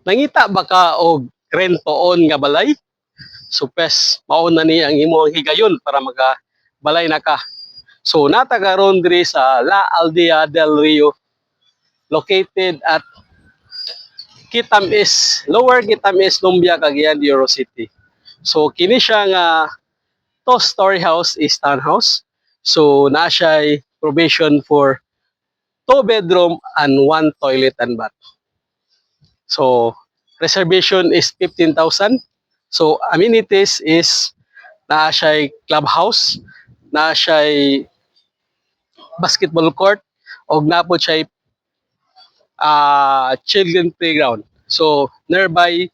Nangita ba ka og rentoon nga balay? So pes, mauna ni ang imo ang higayon para balay na ka. So natagaron diri sa La Aldea del Rio, located at Kitamis, Lower Kitamis, Lumbia, Cagayan de Oro City. So kini siya nga two-story house is townhouse. So naa siya provision for 2 bedroom and 1 toilet and bath. So reservation is 15,000. So amenities is naa siya clubhouse, naa siya basketball court, og napod siya children playground. So nearby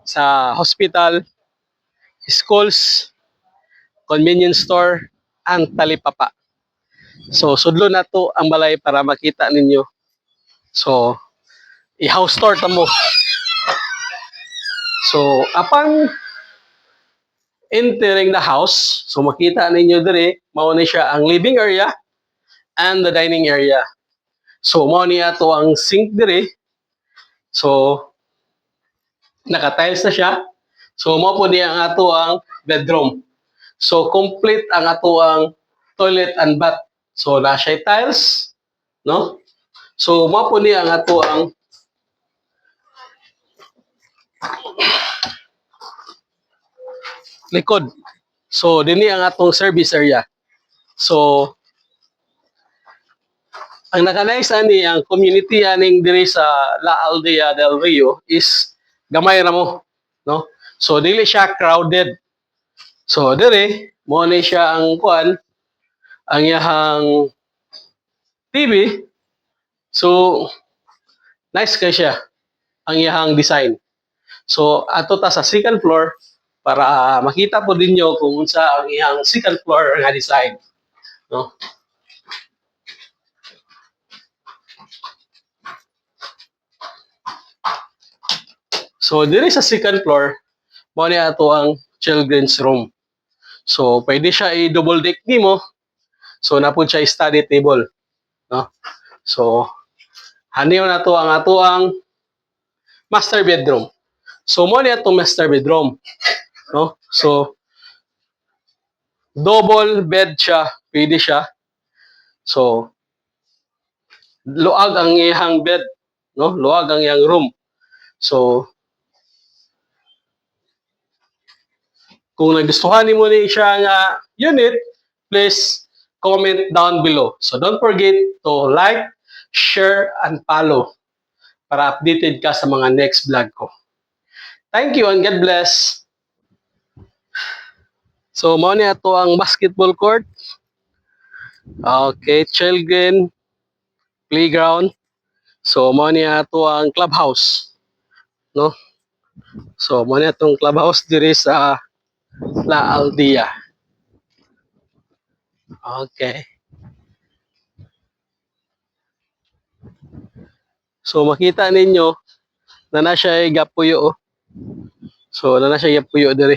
sa hospital, schools, convenience store, ang talipapa. So sudlo na to ang balay para makita ninyo. So i-house tour ta mo. So upon entering the house, so makita ninyo dire, mao ni siya ang living area and the dining area. So mao niya to ang sink dire. So naka-tiles na siya. So mao po niya ang ato ang bedroom. So complete ang ato ang toilet and bath. So na siya tiles, no? So mao po niya ang ato ang likod. So dinhi ang atong service area. So ang naka-nice ani ang community aning diri sa La Aldea del Rio is gamay ra mo, no? So dili siya crowded. So dire mo ni siya ang kuan, ang iyahang TV. So nice kay siya ang iyahang design. So ato ta sa second floor para makita po ninyo kung unsa ang iyang second floor nga design, no? So diri sa second floor mao ni ato ang children's room. So pwede siya i-double deck nimo. So napud siya study table, no? So haniyo na to ang ato ang master bedroom. So mo ni atong master bedroom, no? So double bed siya, pwede siya. So luag ang iyang bed, no? Luag ang iyang room. So kung nagustuhan nimo ni siya nga unit, please comment down below. So don't forget to like, share, and follow para updated ka sa mga next vlog ko. Thank you and God bless. So mao ni ato ang basketball court. Okay, children playground. So mao ni ato ang clubhouse, no? So mao ni atong clubhouse diri sa La Aldea. Okay. So makita ninyo na siya gapuyo, oh. So na siya gapuyo diri.